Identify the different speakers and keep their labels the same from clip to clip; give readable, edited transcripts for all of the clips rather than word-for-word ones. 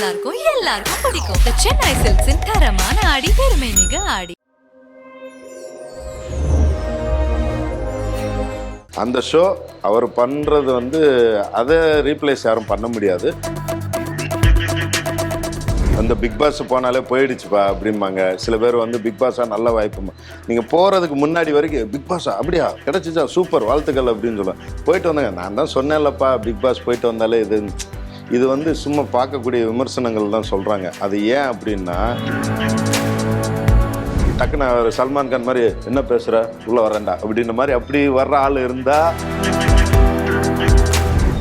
Speaker 1: எல்லாருக்கும் எல்லாருக்கும் பிடிக்கும். The Chennai Silks in தரமான ஆடி பெருமை மிக ஆடி.
Speaker 2: அந்த ஷோ அவர் பண்ணுறது வந்து அதை ரீப்ளேஸ் யாரும் பண்ண முடியாது. அந்த பிக் பாஸ் போனாலே போயிடுச்சுப்பா அப்படிம்பாங்க. சில பேர் வந்து பிக் பாஸாக நல்ல வாய்ப்புமா, நீங்கள் போகிறதுக்கு முன்னாடி வரைக்கும் பிக் பாஸா அப்படியா கிடச்சிச்சா சூப்பர் வாழ்த்துக்கள் அப்படின்னு சொல்லுவேன். போயிட்டு வந்தாங்க, நான் தான் சொன்னேன்லப்பா பிக் பாஸ் போயிட்டு வந்தாலே இது வந்து சும்மா பார்க்கக்கூடிய விமர்சனங்கள் தான் சொல்கிறாங்க. அது ஏன் அப்படின்னா, டக்குன்னு அவர் சல்மான் கான் மாதிரி என்ன பேசுகிற உள்ளே வரேன்டா அப்படின்ற மாதிரி அப்படி வர்ற ஆள் இருந்தால்,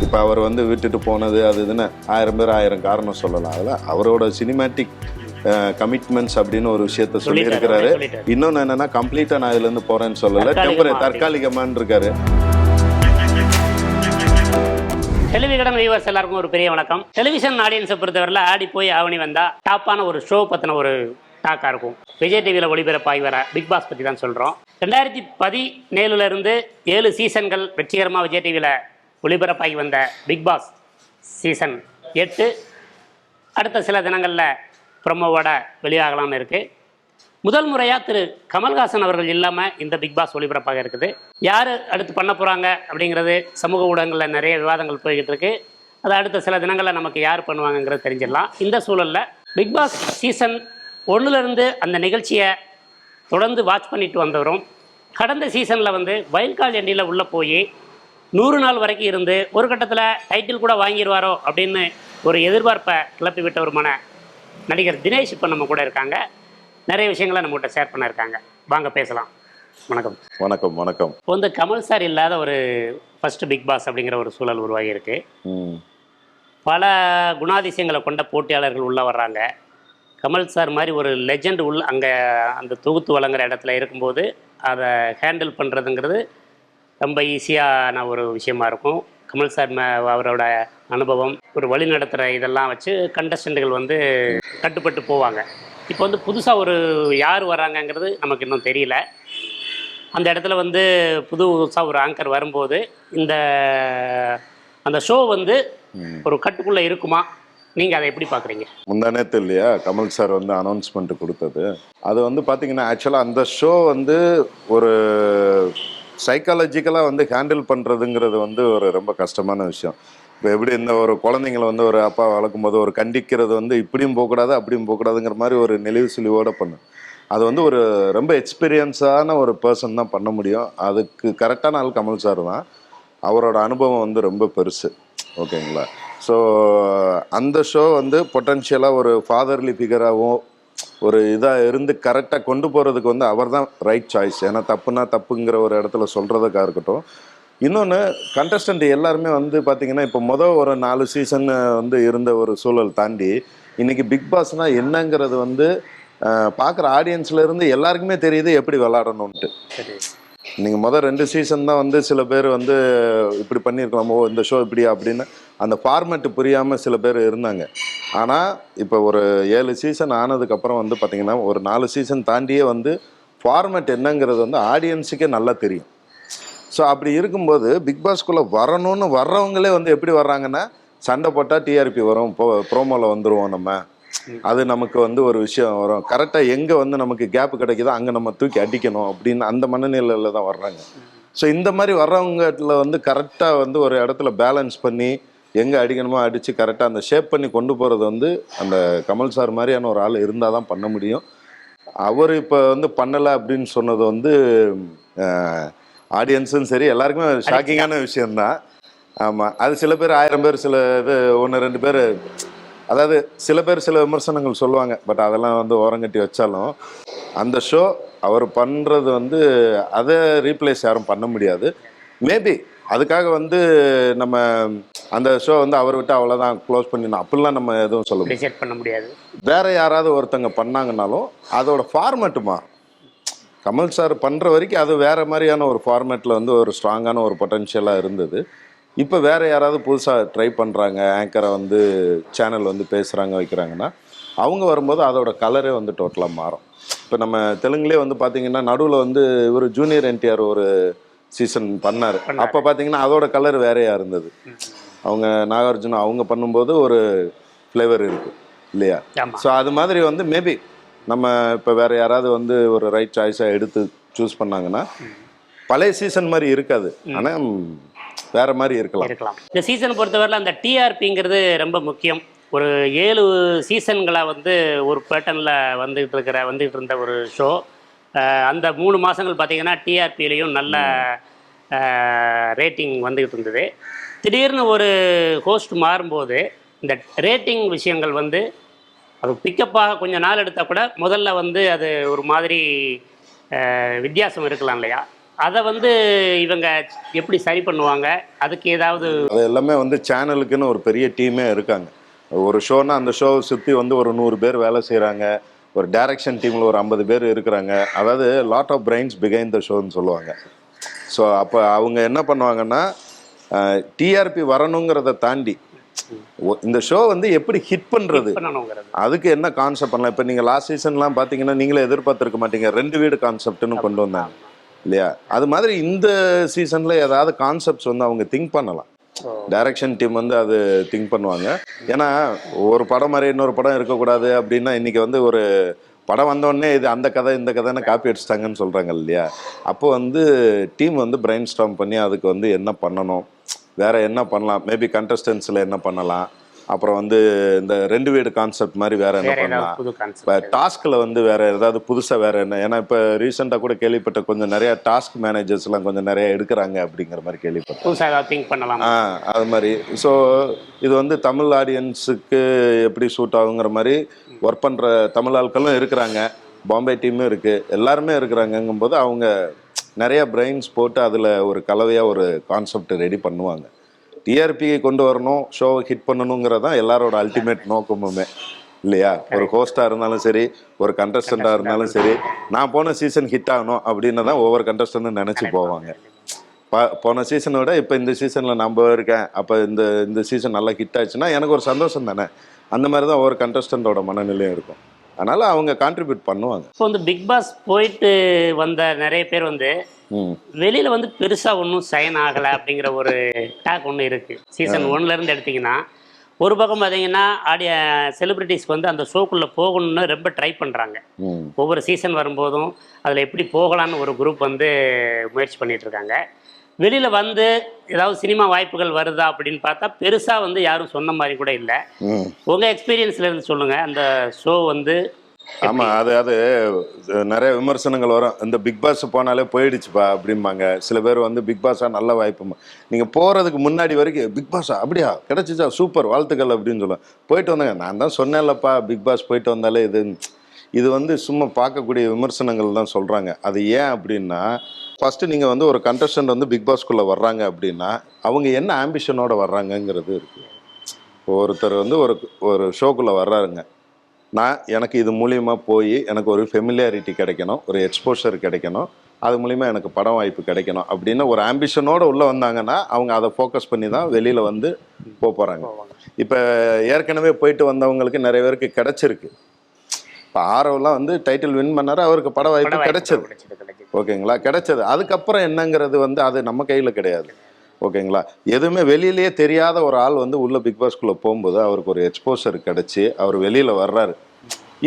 Speaker 2: இப்போ அவர் வந்து விட்டுட்டு போனது அது இதுன்னு 1000 பேர் 1000 காரணம் சொல்லலாம். அதில் அவரோட சினிமேட்டிக் கமிட்மெண்ட்ஸ் அப்படின்னு ஒரு விஷயத்த சொல்லியிருக்கிறாரு. இன்னொன்று என்னென்னா, கம்ப்ளீட்டாக நான் இதுலேருந்து போகிறேன்னு சொல்லலை, தற்காலிகமானு இருக்காரு.
Speaker 3: டெலிவிகடன் வியூவர்ஸ் எல்லாருக்கும் ஒரு பெரிய வணக்கம். டெலிவிஷன் ஆடியன்ஸை பொறுத்தவரையில் ஆடி போய் ஆவணி வந்தால் டாப்பான ஒரு ஷோ பற்றின ஒரு டாக்காக இருக்கும். விஜய் டிவியில் ஒளிபரப்பாகி வர பிக் பாஸ் பற்றி தான் சொல்கிறோம். 2017 7 சீசன்கள் வெற்றிகரமாக விஜய் டிவியில் ஒளிபரப்பாகி வந்த பிக் பாஸ் சீசன் 8 அடுத்த சில தினங்களில் ப்ரொமோவோட வெளியாகலாம்னு இருக்குது. முதல் முறையாக திரு கமல்ஹாசன் அவர்கள் இல்லாமல் இந்த பிக் பாஸ் ஒளிபரப்பாக இருக்குது. யார் அடுத்து பண்ண போகிறாங்க அப்படிங்கிறது சமூக ஊடகங்களில் நிறைய விவாதங்கள் போய்கிட்டு இருக்கு. அதை அடுத்த சில தினங்களில் நமக்கு யார் பண்ணுவாங்கங்கிறது தெரிஞ்சிடலாம். இந்த சூழலில் பிக் பாஸ் சீசன் 1 அந்த நிகழ்ச்சியை தொடர்ந்து வாட்ச் பண்ணிட்டு வந்தவரும், கடந்த சீசனில் வந்து வைல்ட் கார்டு எண்டியில் உள்ளே போய் 100 நாள் வரைக்கும் இருந்து ஒரு கட்டத்தில் டைட்டில் கூட வாங்கிடுவாரோ அப்படின்னு ஒரு எதிர்பார்ப்பை கிளப்பி விட்டவருமான நடிகர் தினேஷ் இப்போ நம்ம கூட இருக்காங்க. நிறைய விஷயங்களை நம்மகிட்ட ஷேர் பண்ணியிருக்காங்க. வாங்க பேசலாம். வணக்கம்.
Speaker 2: வணக்கம். வணக்கம்.
Speaker 3: இப்போ வந்து கமல் சார் இல்லாத ஒரு ஃபர்ஸ்ட் பிக் பாஸ் அப்படிங்கிற ஒரு சூழல் உருவாகி இருக்கு. பல குணாதிசயங்களை கொண்ட போட்டியாளர்கள் உள்ளே வர்றாங்க. கமல் சார் மாதிரி ஒரு லெஜெண்ட் அங்கே அந்த தொகுத்து வழங்குற இடத்துல இருக்கும்போது அதை ஹேண்டில் பண்ணுறதுங்கிறது ரொம்ப ஈஸியான ஒரு விஷயமா இருக்கும். கமல் சார் அவரோட அனுபவம், ஒரு வழி நடத்துகிற இதெல்லாம் வச்சு கண்டஸ்டண்ட்டுகள் வந்து கட்டுப்பட்டு போவாங்க. இப்போ வந்து புதுசாக ஒரு யார் வராங்கங்கிறது நமக்கு இன்னும் தெரியல. அந்த இடத்துல வந்து புதுசாக ஒரு ஆங்கர் வரும்போது அந்த ஷோ வந்து ஒரு கட்டுக்குள்ளே இருக்குமா? நீங்கள் அதை எப்படி பார்க்குறீங்க?
Speaker 2: முந்தானேத்து இல்லையா கமல் சார் வந்து அனௌன்ஸ்மெண்ட் கொடுத்தது, அது வந்து பார்த்தீங்கன்னா ஆக்சுவலாக அந்த ஷோ வந்து ஒரு சைக்காலஜிக்கலாக வந்து ஹேண்டில் பண்ணுறதுங்கிறது வந்து ஒரு ரொம்ப கஷ்டமான விஷயம். இப்போ எப்படி இந்த ஒரு குழந்தைங்களை வந்து ஒரு அப்பா வளர்க்கும் போது ஒரு கண்டிக்கிறது வந்து இப்படியும் போகக்கூடாது அப்படியும் போகக்கூடாதுங்கிற மாதிரி ஒரு நெளிவு சுழிவோடு பண்ணும். அது வந்து ஒரு ரொம்ப எக்ஸ்பீரியன்ஸான ஒரு பர்சன் தான் பண்ண முடியும். அதுக்கு கரெக்டான ஆள் கமல் சார் தான். அவரோட அனுபவம் வந்து ரொம்ப பெருசு. ஓகேங்களா? ஸோ அந்த ஷோ வந்து பொட்டன்ஷியலாக ஒரு ஃபாதர்லி ஃபிகராகவும் ஒரு இதாக இருந்து கரெக்டாக கொண்டு போகிறதுக்கு வந்து அவர் தான் ரைட் சாய்ஸ். ஏன்னா தப்புனா தப்புங்கிற ஒரு இடத்துல சொல்கிறதுக்காக இருக்கட்டும். இன்னொன்று, கண்டஸ்டன்ட் எல்லாருமே வந்து பார்த்திங்கன்னா இப்போ ஒரு 4 சீசன் வந்து இருந்த ஒரு சூழல் தாண்டி இன்றைக்கி பிக் பாஸ்னால் என்னங்கிறது வந்து பார்க்குற ஆடியன்ஸ்லேருந்து எல்லாருக்குமே தெரியுது எப்படி விளாடணுன்ட்டு. நீங்கள் 2 சீசன் தான் வந்து சில பேர் வந்து இப்படி பண்ணியிருக்கலாமோ இந்த ஷோ இப்படியா அப்படின்னு அந்த ஃபார்மேட்டு புரியாமல் சில பேர் இருந்தாங்க. ஆனால் இப்போ ஒரு 7 சீசன் ஆனதுக்கப்புறம் வந்து பார்த்திங்கன்னா ஒரு 4 சீசன் தாண்டியே வந்து ஃபார்மேட் என்னங்கிறது வந்து ஆடியன்ஸுக்கே நல்லா தெரியும். ஸோ அப்படி இருக்கும்போது பிக் பாஸ்குள்ளே வரணும்னு வர்றவங்களே வந்து எப்படி வர்றாங்கன்னா, சண்டை போட்டால் டிஆர்பி வரும், ப்ரோமோவில் வந்துடுவோம், நம்ம அது நமக்கு வந்து ஒரு விஷயம் வரும், கரெக்டாக எங்கே வந்து நமக்கு கேப்பு கிடைக்குதோ அங்கே நம்ம தூக்கி அடிக்கணும் அப்படின்னு அந்த மனநிலையில் தான் வர்றாங்க. ஸோ இந்த மாதிரி வர்றவங்கத்தில் வந்து கரெக்டாக வந்து ஒரு இடத்துல பேலன்ஸ் பண்ணி எங்கே அடிக்கணுமோ அடித்து கரெக்டாக அந்த ஷேப் பண்ணி கொண்டு போகிறது வந்து அந்த கமல் சார் மாதிரியான ஒரு ஆள் இருந்தால் தான் பண்ண முடியும். அவர் இப்போ வந்து பண்ணலை அப்படின்னு சொன்னது வந்து ஆடியன்ஸும் சரி எல்லாருக்குமே ஷாக்கிங்கான விஷயந்தான். ஆமாம், அது சில பேர் 1000 பேர் சில இது 1-2 பேர், அதாவது சில பேர் சில விமர்சனங்கள் சொல்லுவாங்க. பட் அதெல்லாம் வந்து ஓரங்கட்டி வச்சாலும் அந்த ஷோ அவர் பண்ணுறது வந்து அதை ரீப்ளேஸ் யாரும் பண்ண முடியாது. மேபி அதுக்காக வந்து நம்ம அந்த ஷோ வந்து அவர் விட்டு அவ்வளோதான் க்ளோஸ் பண்ணிடணும் அப்படிலாம் நம்ம எதுவும் சொல்ல
Speaker 3: பண்ண முடியாது.
Speaker 2: வேற யாராவது ஒருத்தங்க பண்ணாங்கன்னாலும் அதோட ஃபார்மேட்டுமா கமல் சார் பண்ணுற வரைக்கும் அது வேறு மாதிரியான ஒரு ஃபார்மேட்டில் வந்து ஒரு ஸ்ட்ராங்கான ஒரு பொட்டன்ஷியலாக இருந்தது. இப்போ வேறு யாராவது புதுசாக ட்ரை பண்ணுறாங்க, ஆங்கரை வந்து சேனல் வந்து பேசுகிறாங்க வைக்கிறாங்கன்னா அவங்க வரும்போது அதோட கலரே வந்து டோட்டலாக மாறும். இப்போ நம்ம தெலுங்குலேயே வந்து பார்த்திங்கன்னா நடுவில் வந்து இவர் ஜூனியர் என்டிஆர் ஒரு சீசன் பண்ணார். அப்போ பார்த்தீங்கன்னா அதோட கலர் வேறையாக இருந்தது. அவங்க நாகார்ஜுனா அவங்க பண்ணும்போது ஒரு ஃப்ளேவர் இருக்குது. இல்லையா?
Speaker 3: ஆமா.
Speaker 2: ஸோ அது மாதிரி வந்து மேபி நம்ம இப்போ வேற யாராவது வந்து ஒரு ரைட் சாய்ஸாக எடுத்து சூஸ் பண்ணாங்கன்னா பழைய சீசன் மாதிரி இருக்காது, ஆனால் வேற மாதிரி இருக்கலாம்.
Speaker 3: இந்த சீசன் பொறுத்தவரையில் அந்த டிஆர்பிங்கிறது ரொம்ப முக்கியம். ஒரு 7 சீசன்களை வந்து ஒரு பேட்டர்னில் வந்துகிட்டு இருந்த ஒரு ஷோ. அந்த 3 மாதங்கள் பார்த்தீங்கன்னா டிஆர்பிலையும் நல்ல ரேட்டிங் வந்துகிட்டு இருந்தது. திடீர்னு ஒரு ஹோஸ்ட் மாறும்போது இந்த ரேட்டிங் விஷயங்கள் வந்து அது பிக்கப்பாக கொஞ்சம் நாள் எடுத்தால் கூட முதல்ல வந்து அது ஒரு மாதிரி வித்தியாசம் இருக்கலாம் இல்லையா? அதை வந்து இவங்க எப்படி சரி பண்ணுவாங்க? அதுக்கு ஏதாவது
Speaker 2: அது எல்லாமே வந்து சேனலுக்குன்னு ஒரு பெரிய டீமே இருக்காங்க. ஒரு ஷோனா அந்த ஷோவை சுற்றி வந்து ஒரு 100 பேர் வேலை செய்கிறாங்க. ஒரு டைரக்ஷன் டீமில் ஒரு 50 பேர் இருக்கிறாங்க. அதாவது lot of brains behind the ஷோன்னு சொல்லுவாங்க. ஸோ அப்போ அவங்க என்ன பண்ணுவாங்கன்னா டிஆர்பி வரணுங்கிறத தாண்டி இந்த ஷோ வந்து எப்படி ஹிட் பண்ணுறது, அதுக்கு என்ன கான்செப்ட் பண்ணலாம். இப்போ நீங்கள் லாஸ்ட் சீசன்லாம் பார்த்தீங்கன்னா நீங்களே எதிர்பார்த்துருக்க மாட்டீங்க, 2 வீடு கான்செப்ட்னு கொண்டு வந்தாங்க இல்லையா? அது மாதிரி இந்த சீசனில் ஏதாவது கான்செப்ட்ஸ் வந்து அவங்க திங்க் பண்ணலாம். டைரக்ஷன் டீம் வந்து அது திங்க் பண்ணுவாங்க. ஏன்னா ஒரு படம் மாதிரி இன்னொரு படம் இருக்கக்கூடாது அப்படின்னா இன்னைக்கு வந்து ஒரு படம் வந்தோடனே இது அந்த கதை இந்த கதைன்னு காப்பி அடிச்சிட்டாங்கன்னு சொல்கிறாங்க இல்லையா? அப்போ வந்து டீம் வந்து பிரைன் ஸ்டார்ம் பண்ணி அதுக்கு வந்து என்ன பண்ணணும், வேற என்ன பண்ணலாம், மேபி கண்டஸ்டன்ஸில் என்ன பண்ணலாம், அப்புறம் வந்து இந்த 2 வீடு கான்செப்ட் மாதிரி வேற என்ன பண்ணலாம், இப்போ டாஸ்கில் வந்து வேற ஏதாவது புதுசாக வேற என்ன. ஏன்னா இப்போ ரீசெண்டாக கூட கேள்விப்பட்ட கொஞ்சம் நிறைய டாஸ்க் மேனேஜர்ஸ்லாம் கொஞ்சம் நிறைய எடுக்கிறாங்க அப்படிங்கிற மாதிரி கேள்விப்பட்டேன். அது மாதிரி. ஸோ இது வந்து தமிழ் ஆடியன்ஸுக்கு எப்படி சூட் ஆகுங்கிற மாதிரி ஒர்க் பண்ணுற தமிழ் ஆட்களும் இருக்கிறாங்க, பாம்பே டீமும் இருக்குது, எல்லாருமே இருக்கிறாங்கங்கும்போது அவங்க நிறைய பிரெயின்ஸ் போட்டு அதில் ஒரு கலவையாக ஒரு கான்செப்ட் ரெடி பண்ணுவாங்க. டிஆர்பியை கொண்டு வரணும், ஷோவை ஹிட் பண்ணணுங்கிறதான் எல்லாரோட அல்டிமேட் நோக்கமுமே இல்லையா? ஒரு ஹோஸ்டாக இருந்தாலும் சரி, ஒரு கண்டஸ்டண்ட்டாக இருந்தாலும் சரி, நான் போன சீசன் ஹிட் ஆகணும் அப்படின்னு தான் ஒவ்வொரு கண்டஸ்டன்ட்டும் நினச்சி போவாங்க. போன சீசனை விட இப்போ இந்த சீசனில் நம்ம இருக்கேன், அப்போ இந்த சீசன் நல்லா ஹிட் ஆச்சுன்னா எனக்கு ஒரு சந்தோஷம் தானே. அந்த மாதிரி தான் ஒவ்வொரு கண்டஸ்டண்ட்டோட மனநிலையும் இருக்கும். அதனால் அவங்க கான்ட்ரிபியூட் பண்ணுவாங்க.
Speaker 3: இப்போ வந்து பிக் பாஸ் போயிட்டு வந்த நிறைய பேர் வந்து வெளியில வந்து பெருசா ஒன்றும் சைன் ஆகலை அப்படிங்கிற ஒரு டாக் ஒன்று இருக்கு. சீசன் 1லேருந்து எடுத்தீங்கன்னா ஒரு பக்கம் பார்த்தீங்கன்னா செலிபிரிட்டிஸ்க்கு வந்து அந்த ஷோக்குள்ளே போகணும்னு ரொம்ப ட்ரை பண்ணுறாங்க. ஒவ்வொரு சீசன் வரும்போதும் அதில் எப்படி போகலான்னு ஒரு குரூப் வந்து முயற்சி பண்ணிட்டு இருக்காங்க. வெளியில் வந்து ஏதாவது சினிமா வாய்ப்புகள் வருதா அப்படின்னு பார்த்தா பெருசாக வந்து யாரும் சொன்ன மாதிரி கூட இல்லை. உங்கள் எக்ஸ்பீரியன்ஸ்ல இருந்து சொல்லுங்கள், அந்த ஷோ வந்து.
Speaker 2: ஆமாம், அது நிறைய விமர்சனங்கள் வரும். இந்த பிக் பாஸ் போனாலே போயிடுச்சுப்பா அப்படிம்பாங்க. சில பேர் வந்து பிக் பாஸாக நல்ல வாய்ப்புமா, நீங்கள் போகிறதுக்கு முன்னாடி வரைக்கும் பிக் பாஸா அப்படியா கிடச்சிச்சா சூப்பர் வாழ்த்துக்கள் அப்படின்னு சொல்லுவேன். போயிட்டு வந்தாங்க, நான் தான் சொன்னேன்லப்பா பிக் பாஸ் போயிட்டு வந்தாலே இது வந்து சும்மா பார்க்கக்கூடிய விமர்சனங்கள் தான் சொல்கிறாங்க. அது ஏன் அப்படின்னா, ஃபஸ்ட்டு நீங்கள் வந்து ஒரு கண்டஸ்டன்ட் வந்து பிக் பாஸ்குள்ளே வர்றாங்க அப்படின்னா அவங்க என்ன ஆம்பிஷனோட வர்றாங்கங்கிறது இருக்குது. ஒருத்தர் வந்து ஒரு ஷோக்குள்ளே வர்றாருங்க, எனக்கு இது மூலியமாக போய் எனக்கு ஒரு ஃபெமிலியாரிட்டி கிடைக்கணும், ஒரு எக்ஸ்போஷர் கிடைக்கணும், அது மூலிமா எனக்கு படம் வாய்ப்பு கிடைக்கணும் அப்படின்னு ஒரு ஆம்பிஷனோடு உள்ளே வந்தாங்கன்னா அவங்க அதை ஃபோக்கஸ் பண்ணி தான் வெளியில் வந்து போகிறாங்க. இப்போ ஏற்கனவே போயிட்டு வந்தவங்களுக்கு நிறைய பேருக்கு கிடச்சிருக்கு. இப்போ ஆரவெல்லாம் வந்து டைட்டில் வின் பண்ணாரு, அவருக்கு பட வாய்ப்பு கிடைச்சது. ஓகேங்களா, கிடைச்சது. அதுக்கப்புறம் என்னங்கிறது வந்து அது நம்ம கையில் கிடையாது. ஓகேங்களா, எதுவுமே வெளியிலேயே தெரியாத ஒரு ஆள் வந்து உள்ள பிக் பாஸ்குள்ளே போகும்போது அவருக்கு ஒரு எக்ஸ்போசர் கிடச்சி அவர் வெளியில் வர்றாரு,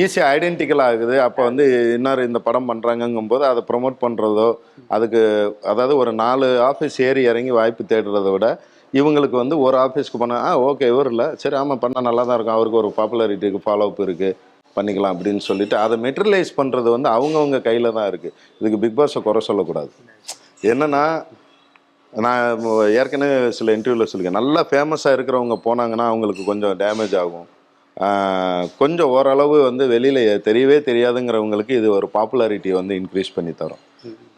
Speaker 2: ஈஸியாக ஐடென்டிக்கல் ஆகுது. அப்போ வந்து இன்னொரு இந்த படம் பண்ணுறாங்கங்கும்போது அதை ப்ரொமோட் பண்ணுறதோ அதுக்கு அதாவது ஒரு 4 ஆஃபீஸ் ஏறி இறங்கி வாய்ப்பு தேடுறத விட இவங்களுக்கு வந்து ஒரு ஆஃபீஸ்க்கு போனால் ஓகே இவர் இல்லை, சரி ஆமாம் பண்ணால் நல்லா தான் இருக்கும், அவருக்கு ஒரு பாப்புலாரிட்டி இருக்குது, ஃபாலோஅப் இருக்குது, பண்ணிக்கலாம் அப்படின்னு சொல்லிட்டு அதை மெட்டீரியலைஸ் பண்ணுறது வந்து அவங்கவுங்க கையில் தான் இருக்குது. இதுக்கு பிக் பாஸை குறை சொல்லக்கூடாது. என்னென்னா நான் ஏற்கனவே சில இன்டர்வியூவில் சொல்லியிருக்கேன், நல்லா ஃபேமஸாக இருக்கிறவங்க போனாங்கன்னா அவங்களுக்கு கொஞ்சம் டேமேஜ் ஆகும். கொஞ்சம் ஓரளவு வந்து வெளியில் தெரியவே தெரியாதுங்கிறவங்களுக்கு இது ஒரு பாப்புலாரிட்டியை வந்து இன்க்ரீஸ் பண்ணி தரும்.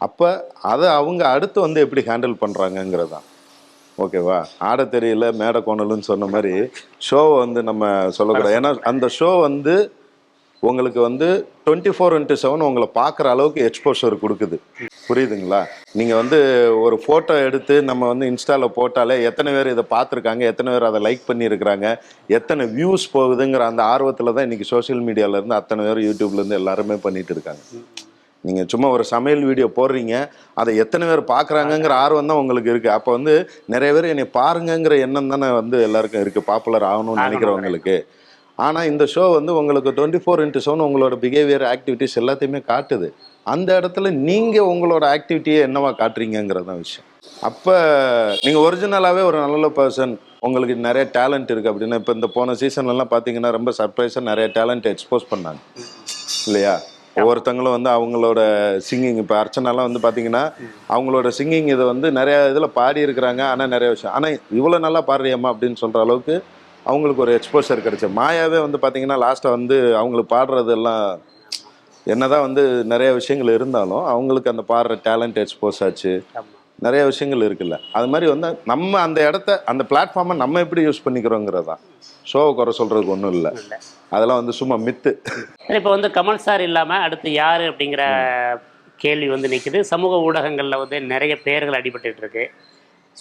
Speaker 2: அப்போ அதை அவங்க அடுத்து வந்து எப்படி ஹேண்டில் பண்ணுறாங்கங்கிறது தான். ஓகேவா, ஆட தெரியல மேடை கோணலுன்னு சொன்ன மாதிரி ஷோவை வந்து நம்ம சொல்லக்கூடாது. ஏன்னா அந்த ஷோ வந்து உங்களுக்கு வந்து 24/7 உங்களை பார்க்குற அளவுக்கு எக்ஸ்போஷர் கொடுக்குது. புரியுதுங்களா? நீங்கள் வந்து ஒரு ஃபோட்டோ எடுத்து நம்ம வந்து இன்ஸ்டாவில் போட்டாலே எத்தனை பேர் இதை பார்த்துருக்காங்க, எத்தனை பேர் அதை லைக் பண்ணியிருக்கிறாங்க, எத்தனை வியூஸ் போகுதுங்கிற அந்த ஆர்வத்தில் தான் இன்றைக்கி சோஷியல் மீடியாவிலேருந்து அத்தனை பேர் யூடியூப்லேருந்து எல்லாருமே பண்ணிகிட்டு இருக்காங்க. நீங்கள் சும்மா ஒரு சமையல் வீடியோ போடுறீங்க, அதை எத்தனை பேர் பார்க்குறாங்கங்கிற ஆர்வம் தான் உங்களுக்கு இருக்குது. அப்போ வந்து நிறைய பேர் என்னை பாருங்கங்கிற எண்ணம் தானே வந்து எல்லாருக்கும் இருக்குது, பாப்புலர் ஆகணும்னு நினைக்கிறவங்களுக்கு. ஆனால் இந்த ஷோ வந்து உங்களுக்கு 24/7 உங்களோட பிஹேவியர் ஆக்டிவிட்டிஸ் எல்லாத்தையுமே காட்டுது. அந்த இடத்துல நீங்கள் உங்களோட ஆக்டிவிட்டியை என்னவா காட்டுறீங்கிறது தான் விஷயம். அப்போ நீங்கள் ஒரிஜினலாகவே ஒரு நல்ல பர்சன், உங்களுக்கு நிறைய டேலண்ட் இருக்குது அப்படின்னா, இப்போ இந்த போன சீசன்லலாம் பார்த்தீங்கன்னா ரொம்ப சர்ப்ரைஸாக நிறைய டேலண்ட் எக்ஸ்போஸ் பண்ணாங்க இல்லையா? ஒவ்வொருத்தங்களும் வந்து அவங்களோட சிங்கிங், இப்போ அர்ச்சனாலாம் வந்து பார்த்தீங்கன்னா அவங்களோட சிங்கிங் இதை வந்து நிறைய இதில் பாடி இருக்கிறாங்க. ஆனால் நிறைய விஷயம், ஆனால் இவ்வளோ நல்லா பாடுறியம்மா அப்படின்னு சொல்கிற அளவுக்கு அவங்களுக்கு ஒரு எக்ஸ்போஷர் கிடைச்சது. மாயாவே வந்து பார்த்தீங்கன்னா லாஸ்ட்டாக வந்து அவங்களுக்கு பாடுறதெல்லாம் என்னதான் வந்து நிறைய விஷயங்கள் இருந்தாலும் அவங்களுக்கு அந்த பாடுற டேலண்ட் எக்ஸ்போஸ் ஆச்சு. நிறைய விஷயங்கள் இருக்குல்ல. அது மாதிரி வந்து நம்ம அந்த இடத்த, அந்த பிளாட்ஃபார்மை நம்ம எப்படி யூஸ் பண்ணிக்கிறோங்கிறது தான். ஷோவை குறை சொல்கிறதுக்கு ஒன்றும் இல்லை, அதெல்லாம் வந்து சும்மா மித்து.
Speaker 3: இப்போ வந்து கமல் சார் இல்லாமல் அடுத்து யார் அப்படிங்கிற கேள்வி வந்து நிற்குது. சமூக ஊடகங்களில் வந்து நிறைய பெயர்கள் அடிபட்டு இருக்கு.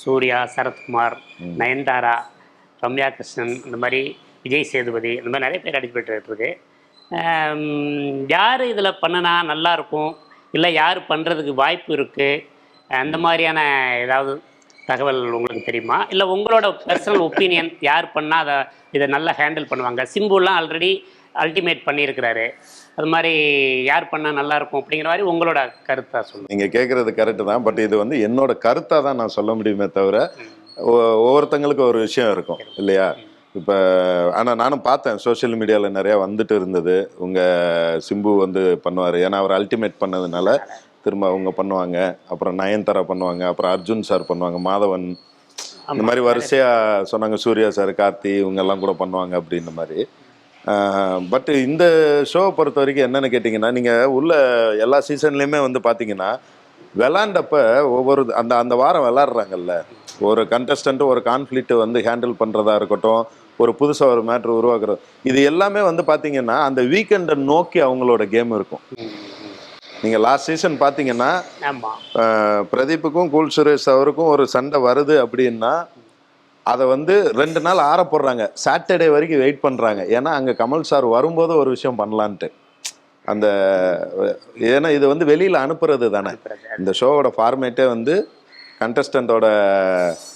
Speaker 3: சூர்யா, சரத்குமார், நயன்தாரா, ரம்யா கிருஷ்ணன், இந்த மாதிரி விஜய் சேதுபதி, இந்த மாதிரி நிறைய பேர் அடிபட்டு இருக்கு. யார் இதில் பண்ணினா நல்லாயிருக்கும், இல்லை யார் பண்ணுறதுக்கு வாய்ப்பு இருக்குது, அந்த மாதிரியான ஏதாவது தகவல் உங்களுக்கு தெரியுமா? இல்லை உங்களோட பர்சனல் ஒப்பீனியன், யார் பண்ணால் இதை நல்லா ஹேண்டில் பண்ணுவாங்க? சிம்புலாம் ஆல்ரெடி அல்டிமேட் பண்ணியிருக்கிறாரு, அது மாதிரி யார் பண்ணால் நல்லாயிருக்கும் அப்படிங்கிற மாதிரி உங்களோட கருத்தாக சொல்லுங்கள்.
Speaker 2: நீங்கள் கேட்குறது கரெக்டு தான். பட் இது வந்து என்னோட கருத்தாக தான் நான் சொல்ல முடியுமே தவிர, ஒவ்வொருத்தங்களுக்கு ஒரு விஷயம் இருக்கும் இல்லையா? இப்போ ஆனால் நானும் பார்த்தேன் சோஷியல் மீடியாவில் நிறையா வந்துட்டு இருந்தது. உங்கள் சிம்பு வந்து பண்ணுவார், ஏன்னா அவர் அல்டிமேட் பண்ணதுனால திரும்ப அவங்க பண்ணுவாங்க. அப்புறம் நயன்தாரா பண்ணுவாங்க, அப்புறம் அர்ஜுன் சார் பண்ணுவாங்க, மாதவன், இந்த மாதிரி வரிசையாக சொன்னாங்க. சூர்யா சார், கார்த்தி, இவங்கெல்லாம் கூட பண்ணுவாங்க அப்படின்ற மாதிரி. பட் இந்த ஷோவை பொறுத்த வரைக்கும் என்னென்னு கேட்டிங்கன்னா, நீங்கள் உள்ள எல்லா சீசன்லேயுமே வந்து பார்த்தீங்கன்னா விளாண்டப்ப ஒவ்வொரு அந்த அந்த வாரம் விளாட்றாங்கல்ல, ஒரு கண்டஸ்டண்ட்டு ஒரு கான்ஃப்ளிக்ட் வந்து ஹேண்டில் பண்ணுறதா இருக்கட்டும், ஒரு புதுசாக ஒரு மேட்ரு உருவாக்குறது, இது எல்லாமே வந்து பார்த்தீங்கன்னா அந்த வீக்கெண்டை நோக்கி அவங்களோட கேம் இருக்கும். நீங்கள் லாஸ்ட் சீசன் பார்த்தீங்கன்னா பிரதீப்புக்கும் கூல் சுரேஷ் அவருக்கும் ஒரு சண்டை வருது அப்படின்னா அதை வந்து 2 நாள் ஆற போடுறாங்க, சாட்டர்டே வரைக்கும் வெயிட் பண்ணுறாங்க. ஏன்னா அங்கே கமல் சார் வரும்போது ஒரு விஷயம் பண்ணலான்ட்டு அந்த, ஏன்னா இது வந்து வெளியில் அனுப்புறது தானே. இந்த ஷோவோட ஃபார்மேட்டே வந்து கண்டஸ்டண்ட்டோட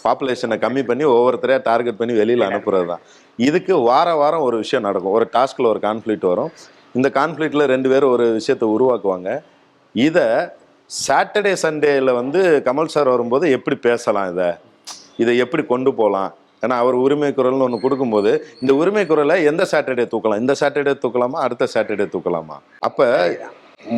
Speaker 2: பாப்புலேஷனை கம்மி பண்ணி ஒவ்வொருத்தரையாக டார்கெட் பண்ணி வெளியில் அனுப்புறது தான். இதுக்கு வாரம் ஒரு விஷயம் நடக்கும். ஒரு டாஸ்கில் ஒரு கான்ஃப்ளிக்ட் வரும். இந்த கான்ஃப்ளிக்டில் 2 பேரும் ஒரு விஷயத்தை உருவாக்குவாங்க. இதை சாட்டர்டே சண்டேயில் வந்து கமல் சார் வரும்போது எப்படி பேசலாம், இதை எப்படி கொண்டு போகலாம். ஏன்னா அவர் உரிமை குரல்னு ஒன்று கொடுக்கும்போது இந்த உரிமை குரலை எந்த சாட்டர்டே தூக்கலாம், இந்த சாட்டர்டே தூக்கலாமா, அடுத்த சாட்டர்டே தூக்கலாமா. அப்போ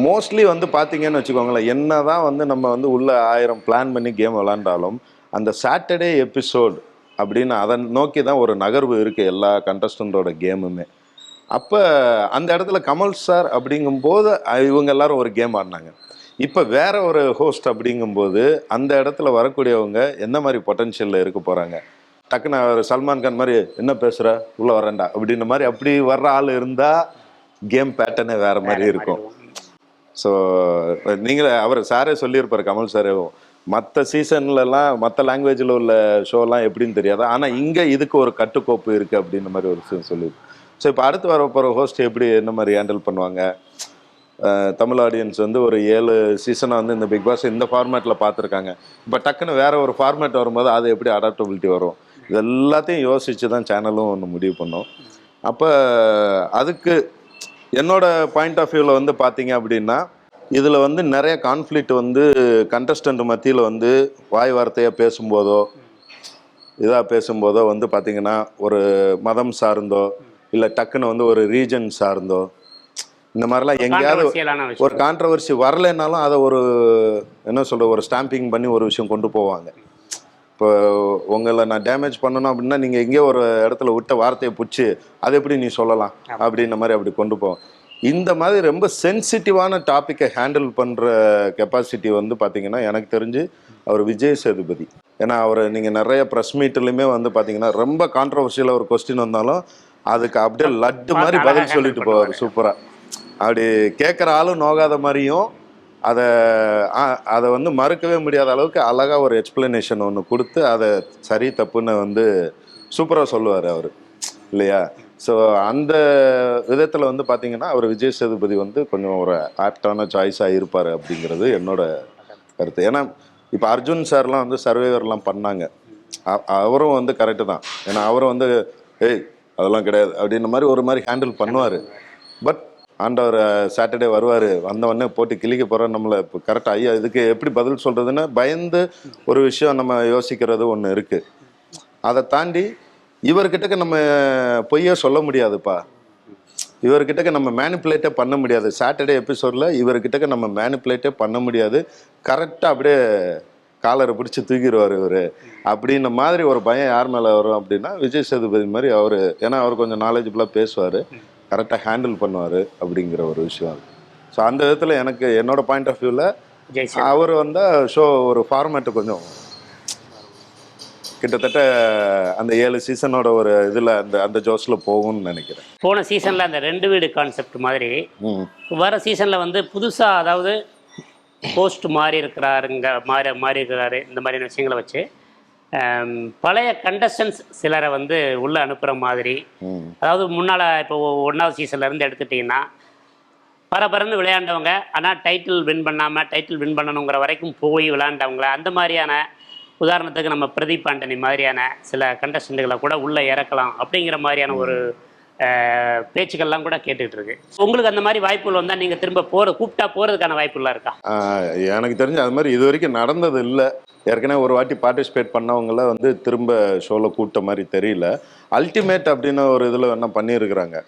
Speaker 2: மோஸ்ட்லி வந்து பார்த்தீங்கன்னு வச்சுக்கோங்களேன், என்ன தான் வந்து நம்ம வந்து உள்ள 1000 பிளான் பண்ணி கேம் விளாண்டாலும் அந்த சாட்டர்டே எபிசோட் அப்படின்னு அதை நோக்கி தான் ஒரு நகர்வு இருக்குது எல்லா கண்டஸ்டண்டோட கேமுமே. அப்போ அந்த இடத்துல கமல் சார் அப்படிங்கும்போது இவங்க எல்லாரும் ஒரு கேம் ஆடினாங்க. இப்போ வேற ஒரு ஹோஸ்ட் அப்படிங்கும்போது அந்த இடத்துல வரக்கூடியவங்க எந்த மாதிரி பொட்டன்ஷியலில் இருக்க போகிறாங்க. டக்குன்னு அவர் சல்மான் கான் மாதிரி என்ன பேசுகிற உள்ளே வரேன்டா அப்படின்ற மாதிரி அப்படி வர்ற ஆள் இருந்தால் கேம் பேட்டர்னே வேறு மாதிரி இருக்கும். ஸோ நீங்களே அவர் சாரே சொல்லியிருப்பார், கமல் சாரே, மற்ற சீசன்லலாம் மற்ற லாங்குவேஜில் உள்ள ஷோலாம் எப்படின்னு தெரியாது, ஆனால் இங்கே இதுக்கு ஒரு கட்டுக்கோப்பு இருக்குது அப்படின்ற மாதிரி ஒரு விஷயம் சொல்லியிருப்பார். ஸோ இப்போ அடுத்து வர போகிற ஹோஸ்ட் எப்படி என்ன மாதிரி ஹேண்டில் பண்ணுவாங்க. தமிழ் ஆடியன்ஸ் வந்து ஒரு 7 சீசனாக வந்து இந்த பிக் பாஸ் இந்த ஃபார்மேட்டில் பார்த்துருக்காங்க. இப்போ டக்குன்னு வேறு ஒரு ஃபார்மேட் வரும்போது அது எப்படி அடாப்டபிலிட்டி வரும், இது எல்லாத்தையும் யோசித்து தான் சேனலும் ஒன்று முடிவு பண்ணோம். அப்போ அதுக்கு என்னோட பாயிண்ட் ஆஃப் வியூவில் வந்து பார்த்தீங்க அப்படின்னா, இதில் வந்து நிறைய கான்ஃப்ளிக்ட் வந்து கண்டஸ்டன்ட் மத்தியில் வந்து வாய் வார்த்தையாக பேசும்போதோ இதாக பேசும்போதோ வந்து பார்த்திங்கன்னா ஒரு மதம் சார்ந்தோ இல்லை டக்குன்னு வந்து ஒரு ரீஜன் சார்ந்தோ இந்த மாதிரிலாம் எங்கேயாவது ஒரு கான்ட்ரவர்சி வரலைன்னாலும் அதை ஒரு என்ன சொல்கிற ஒரு ஸ்டாம்பிங் பண்ணி ஒரு விஷயம் கொண்டு போவாங்க. இப்போ உங்களை நான் டேமேஜ் பண்ணணும் அப்படின்னா நீங்கள் எங்கேயோ ஒரு இடத்துல விட்ட வார்த்தையை பிடிச்சி அதை எப்படி நீ சொல்லலாம் அப்படின்ற மாதிரி அப்படி கொண்டு போவோம். இந்த மாதிரி ரொம்ப சென்சிட்டிவான டாப்பிக்கை ஹேண்டில் பண்ணுற கெப்பாசிட்டி வந்து பார்த்திங்கன்னா எனக்கு தெரிஞ்சு அவர் விஜய் சேதுபதி. ஏன்னா அவர் நீங்கள் நிறைய ப்ரெஸ் மீட்லையுமே வந்து பார்த்தீங்கன்னா ரொம்ப கான்ட்ரவர்ஷியலாக ஒரு கொஸ்டின் வந்தாலும் அதுக்கு அப்படியே லட்டு மாதிரி பதில் சொல்லிட்டு போவார் சூப்பராக. அப்படி கேட்குற ஆளும் நோகாத மாதிரியும் அதை வந்து மறுக்கவே முடியாத அளவுக்கு அழகாக ஒரு எக்ஸ்பிளனேஷன் ஒன்று கொடுத்து அதை சரி தப்புன்னு வந்து சூப்பராக சொல்லுவார் அவர் இல்லையா. ஸோ அந்த விதத்தில் வந்து பார்த்திங்கன்னா அவர் விஜய் சேதுபதி வந்து கொஞ்சம் ஒரு ஆப்டான சாய்ஸாக இருப்பார் அப்படிங்கிறது என்னோட கருத்து. ஏன்னா இப்போ அர்ஜுன் சார்லாம் வந்து சர்வைவர்லாம் பண்ணாங்க, அவரும் வந்து கரெக்டு தான். ஏன்னா அவரும் வந்து அதெல்லாம் கிடையாது அப்படின்ற மாதிரி ஒரு மாதிரி ஹேண்டில் பண்ணுவார். பட் ஆண்டவர் சாட்டர்டே வருவார், வந்தவொடனே போட்டு கிழிக்க போகிறோம் நம்மளை இப்போ கரெக்டாக ஐயா இதுக்கு எப்படி பதில் சொல்கிறதுன்னு பயந்து ஒரு விஷயம் நம்ம யோசிக்கிறது ஒன்று இருக்குது. அதை தாண்டி இவர்கிட்டக்க நம்ம பொய்யே சொல்ல முடியாதுப்பா, இவர்கிட்டக்க நம்ம மேனிப்புலேட்டே பண்ண முடியாது. சாட்டர்டே எபிசோடில் இவர்கிட்டக்க நம்ம மேனிப்புலேட்டே பண்ண முடியாது. கரெக்டாக அப்படியே காலரை பிடிச்சி தூக்கிடுவார் இவர் அப்படின்ன மாதிரி ஒரு பயம் யார் மேலே வரும் அப்படின்னா விஜய் சேதுபதி மாதிரி. அவர் ஏன்னா அவர் கொஞ்சம் நாலேஜபிளாக பேசுவார், கரெக்டாக ஹேண்டில் பண்ணுவார் அப்படிங்கிற ஒரு விஷயம். ஸோ அந்த விதத்தில் எனக்கு என்னோட பாயிண்ட் ஆஃப் வியூவில் அவர் வந்தால் ஷோ ஒரு ஃபார்மேட்டு கொஞ்சம் கிட்டத்தட்ட அந்த 7 சீசனோட ஒரு இதில் அந்த ஜோஸில் போகும்னு நினைக்கிறேன்.
Speaker 3: போன சீசனில் அந்த 2 வீடு கான்செப்ட் மாதிரி வர சீசனில் வந்து புதுசாக, அதாவது போஸ்ட் மாறி இருக்கிறாருங்க, மாறி இருக்கிறாரு, இந்த மாதிரியான விஷயங்களை வச்சு பழைய கண்டஸ்டன்ஸ் சிலரை வந்து உள்ளே அனுப்புகிற மாதிரி. அதாவது முன்னால் இப்போ 1வது சீசன்லேருந்து எடுத்துட்டிங்கன்னா பரபரன்னு விளையாண்டவங்க, ஆனால் டைட்டில் வின் பண்ணாமல் டைட்டில் வின் பண்ணணுங்கிற வரைக்கும் போய் விளையாண்டவங்கள, அந்த மாதிரியான உதாரணத்துக்கு நம்ம பிரதீப் ஆண்டனி மாதிரியான சில கண்டஸ்டண்ட்டுகளை கூட உள்ளே இறக்கலாம் அப்படிங்கிற மாதிரியான ஒரு பேச்சுக்கள்லாம் கூட கேட்டுட்டு இருக்கு. உங்களுக்கு அந்த மாதிரி வாய்ப்புகள் வந்தால் நீங்கள் திரும்ப கூப்பிட்டா போகிறதுக்கான வாய்ப்புலாம் இருக்கா?
Speaker 2: எனக்கு தெரிஞ்சு அது மாதிரி இது வரைக்கும் நடந்தது இல்லை. ஏற்கனவே ஒரு வாட்டி பார்ட்டிசிபேட் பண்ணவங்கள வந்து திரும்ப ஷோவில் கூப்பிட்ட மாதிரி தெரியல. அல்டிமேட் அப்படின்னு ஒரு இதில் என்ன பண்ணியிருக்கிறாங்க.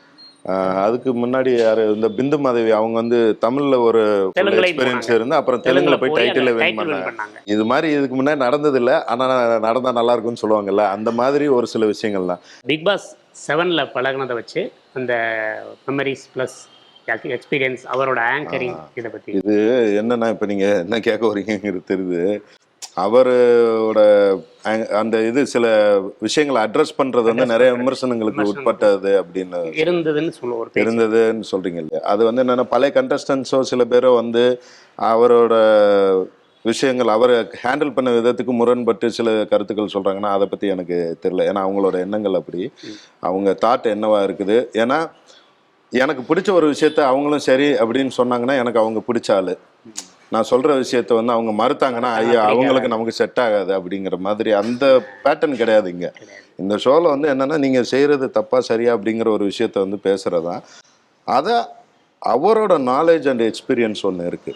Speaker 2: அதுக்கு முன்னாடி யார், இந்த பிந்து மாதவி, அவங்க வந்து தமிழ்ல ஒரு எக்ஸ்பீரியன்ஸ் இருந்து அப்புறம் தெலுங்குல போய் டைட்டில் வின் பண்ணாங்க. இது மாதிரி இதுக்கு முன்னாடி நடந்தது இல்லை, ஆனால் நடந்தா நல்லா இருக்கும்னு சொல்லுவாங்கல்ல, அந்த மாதிரி ஒரு சில விஷயங்கள் தான்.
Speaker 3: பிக் பாஸ் 7ல் பழகினதை வச்சு அந்த மெமரிஸ் ப்ளஸ் எக்ஸ்பீரியன்ஸ், அவரோட ஆங்கரிங், இதை பற்றி
Speaker 2: இது என்னன்னா இப்போ நீங்கள் என்ன கேட்க வரீங்கிறது தெரியுது. அவரோட அந்த இது சில விஷயங்களை அட்ரஸ் பண்றது வந்து நிறைய விமர்சனங்களுக்கு உட்பட்டது அப்படின்னு இருந்ததுன்னு சொல்றீங்க இல்லையா. அது வந்து என்னன்னா பழைய கண்டஸ்டன்ஸோ சில பேரோ வந்து அவரோட விஷயங்கள் அவரை ஹேண்டில் பண்ண விதத்துக்கு முரண்பட்டு சில கருத்துக்கள் சொல்றாங்கன்னா அதை பத்தி எனக்கு தெரியல. ஏன்னா அவங்களோட எண்ணங்கள் அப்படி, அவங்க தாட் என்னவா இருக்குது. ஏன்னா எனக்கு பிடிச்ச ஒரு விஷயத்த அவங்களும் சரி அப்படின்னு சொன்னாங்கன்னா எனக்கு அவங்க பிடிச்ச ஆளு, நான் சொல்ற விஷயத்த வந்து அவங்க மறுத்தாங்கன்னா ஐயா அவங்களுக்கு நமக்கு செட் ஆகாது அப்படிங்கிற மாதிரி அந்த பேட்டர்ன் கிடையாது இங்க. இந்த ஷோல வந்து என்னன்னா நீங்க செய்யறது தப்பா சரியா அப்படிங்கிற ஒரு விஷயத்த வந்து பேசுறதா, அதை அவரோட நாலேஜ் அண்ட் எக்ஸ்பீரியன்ஸ் ஒன்று இருக்கு,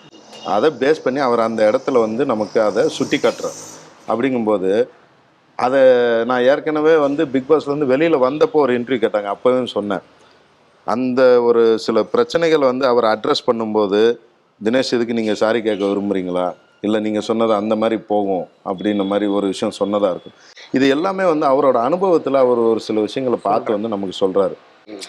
Speaker 2: அதை பேஸ் பண்ணி அவர் அந்த இடத்துல வந்து நமக்கு அதை சுட்டி காட்டுறார். அப்படிங்கும்போது அதை நான் ஏற்கனவே வந்து பிக் பாஸ்ல இருந்து வெளியில வந்தப்போ ஒரு இன்டர்வியூ கேட்டாங்க, அப்பவே சொன்னேன். அந்த ஒரு சில பிரச்சனைகள் வந்து அவர் அட்ரஸ் பண்ணும்போது, தினேஷ் இதுக்கு நீங்கள் சாரி கேட்க விரும்புகிறீங்களா, இல்லை நீங்கள் சொன்னது அந்த மாதிரி போகும் அப்படின்ற மாதிரி ஒரு விஷயம் சொன்னதாக இருக்கும். இது எல்லாமே வந்து அவரோட அனுபவத்தில் அவர் ஒரு சில விஷயங்களை பார்த்து வந்து நமக்கு சொல்கிறாரு.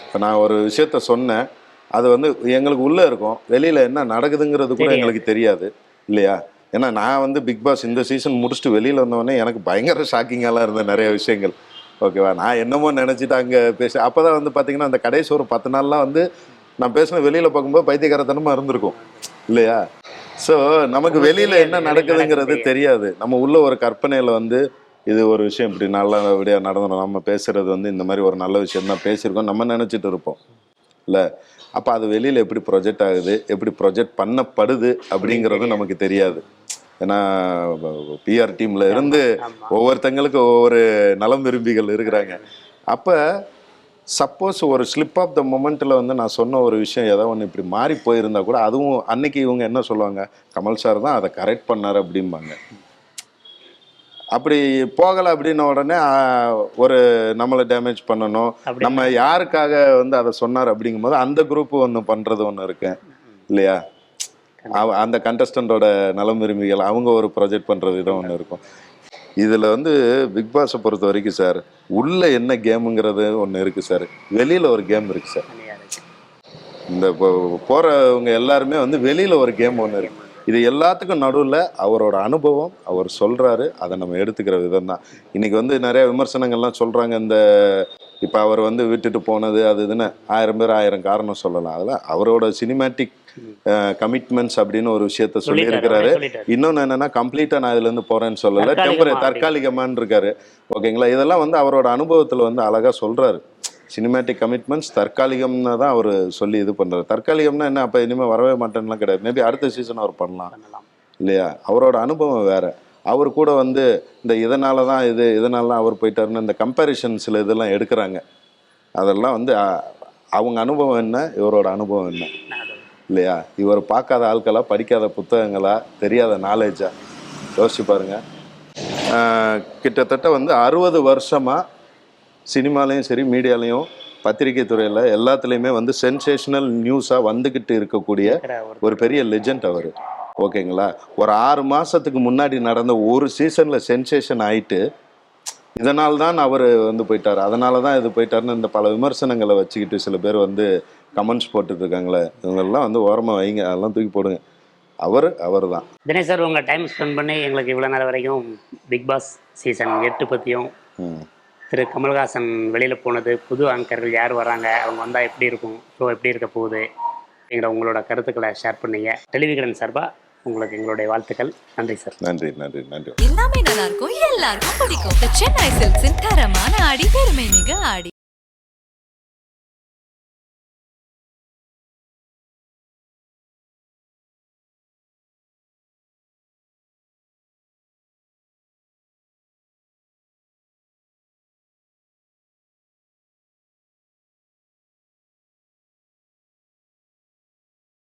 Speaker 2: இப்போ நான் ஒரு விஷயத்த சொன்னேன், அது வந்து எங்களுக்கு உள்ளே இருக்கும், வெளியில் என்ன நடக்குதுங்கிறது கூட எங்களுக்கு தெரியாது இல்லையா. ஏன்னா நான் வந்து பிக் பாஸ் இந்த சீசன் முடிச்சுட்டு வெளியில் வந்தோடனே எனக்கு பயங்கர ஷாக்கிங்காலாம் இருந்த நிறைய விஷயங்கள். ஓகேவா, நான் என்னமோ நினச்சிட்டு அங்கே அப்போ தான் வந்து பார்த்தீங்கன்னா அந்த கடைசி ஒரு 10 நாள்லாம் வந்து நான் பேசின வெளியில் பார்க்கும்போது பைத்தியக்காரத்தனமாக இருந்திருக்கும் இல்லையா. ஸோ நமக்கு வெளியில் என்ன நடக்குதுங்கிறது தெரியாது. நம்ம உள்ள ஒரு கற்பனையில் வந்து இது ஒரு விஷயம் இப்படி நல்லபடியாக நடந்தோம், நம்ம பேசுகிறது வந்து இந்த மாதிரி ஒரு நல்ல விஷயம் தான் பேசியிருக்கோம் நம்ம நினச்சிட்டு இருப்போம் இல்லை. அப்போ அது வெளியில் எப்படி ப்ரொஜெக்ட் ஆகுது, எப்படி ப்ரொஜெக்ட் பண்ணப்படுது அப்படிங்கிறதும் நமக்கு தெரியாது. ஏன்னா பிஆர் டீம்ல இருந்து ஒவ்வொருத்தங்களுக்கு ஒவ்வொரு நலம் விரும்பிகள் இருக்கிறாங்க. அப்போ சப்போஸ் ஒரு ஸ்லிப் ஆஃப் த மொமெண்ட்டில் வந்து நான் சொன்ன ஒரு விஷயம் ஏதோ ஒன்று இப்படி மாறி போயிருந்தா கூட அதுவும் அன்னைக்கு இவங்க என்ன சொல்லுவாங்க, கமல் சார் தான் அதை கரெக்ட் பண்ணார் அப்படிம்பாங்க. அப்படி போகலை அப்படின்ன உடனே ஒரு நம்மளை டேமேஜ் பண்ணணும், நம்ம யாருக்காக வந்து அதை சொன்னார் அப்படிங்கும்போது அந்த குரூப் ஒன்று பண்ணுறது ஒன்று இருக்கு இல்லையா. அந்த கண்டஸ்டண்டோட நலம் விரும்பிகள் அவங்க ஒரு ப்ரொஜெக்ட் பண்ணுற விதம் ஒன்று இருக்கும். இதில் வந்து பிக் பாஸை பொறுத்த வரைக்கும் சார் உள்ள என்ன கேமுங்கிறது ஒன்று இருக்குது சார், வெளியில் ஒரு கேம் இருக்குது சார். இந்த போகிறவங்க எல்லாருமே வந்து வெளியில் ஒரு கேம் ஒன்று இருக்குது. இது எல்லாத்துக்கும் நடுவில் அவரோட அனுபவம் அவர் சொல்கிறாரு, அதை நம்ம எடுத்துக்கிற விதம் தான். இன்றைக்கி வந்து நிறைய விமர்சனங்கள்லாம் சொல்கிறாங்க, இந்த இப்போ அவர் வந்து விட்டுட்டு போனது அது இதுன்னு 1000 பேர் 1000 காரணம் சொல்லலாம். அதில் அவரோட சினிமேட்டிக் கமிட்மெண்ட்ஸ் அப்படின்னு ஒரு விஷயத்த சொல்லியிருக்கிறாரு. இன்னொன்று என்னன்னா கம்ப்ளீட்டாக நான் இதுலேருந்து போகிறேன்னு சொல்லலை, தற்காலிகமானு இருக்காரு. ஓகேங்களா, இதெல்லாம் வந்து அவரோட அனுபவத்தில் வந்து அழகாக சொல்கிறாரு. சினிமேட்டிக் கமிட்மெண்ட்ஸ் தற்காலிகம்னு தான் அவர் சொல்லி இது பண்ணுறாரு. தற்காலிகம்னா என்ன, அப்போ இனிமேல் வரவே மாட்டேன்லாம் கிடையாது, மேபி அடுத்த சீசன் அவர் பண்ணலாம் இல்லையா. அவரோட அனுபவம் வேறு. அவர் கூட வந்து இந்த இதனால தான் அவர் போயிட்டாருன்னு இந்த கம்பேரிஷன் சில இதெல்லாம் எடுக்கிறாங்க. அதெல்லாம் வந்து அவங்க அனுபவம் என்ன, இவரோட அனுபவம் என்ன இல்லையா? இவர் பார்க்காத ஆட்களா, படிக்காத புத்தகங்களா, தெரியாத நாலேஜா? யோசிச்சு பாருங்க. கிட்டத்தட்ட வந்து 60 வருஷமாக சினிமாலையும் சரி, மீடியாலையும், பத்திரிகை துறையில் எல்லாத்துலேயுமே வந்து சென்சேஷனல் நியூஸாக வந்துக்கிட்டு இருக்கக்கூடிய ஒரு பெரிய லெஜெண்ட் அவர். ஓகேங்களா? ஒரு 6 மாதத்துக்கு முன்னாடி நடந்த ஒரு சீசனில் சென்சேஷன் ஆயிட்டு இதனால தான் அவர் வந்து போயிட்டார், அதனால தான் இது போயிட்டாருன்னு இந்த பல விமர்சனங்களை வச்சுக்கிட்டு சில பேர் வந்து கமெண்ட்ஸ் போட்டுட்டு இருக்காங்களே, இவங்கெல்லாம் வந்து ஓரமாக வைங்க, அதெல்லாம் தூக்கி போடுங்க. அவர் தான்.
Speaker 3: தினேஷ் சார், உங்கள் டைம் ஸ்பெண்ட் பண்ணி எங்களுக்கு இவ்வளோ நேரம் வரைக்கும் பிக் பாஸ் சீசன் 8 பற்றியும், திரு கமல்ஹாசன் வெளியில் போனது, புது ஆங்கர்கள் யார் வராங்க, அவங்க வந்தால் எப்படி இருக்கும், ஷோ எப்படி இருக்க போகுது அப்படிங்கிற உங்களோட கருத்துக்களை ஷேர் பண்ணீங்க. டெலிவிகடன் சார்பாக உங்களுக்கு எங்களுடைய வாழ்த்துக்கள். நன்றி சார்.
Speaker 2: நன்றி நன்றி நன்றி.
Speaker 1: எல்லாமே நல்லா இருக்கும், எல்லாருக்கும் பிடிக்கும். The Chennai Silks தரமான ஆடி பெருமை மிக ஆடி.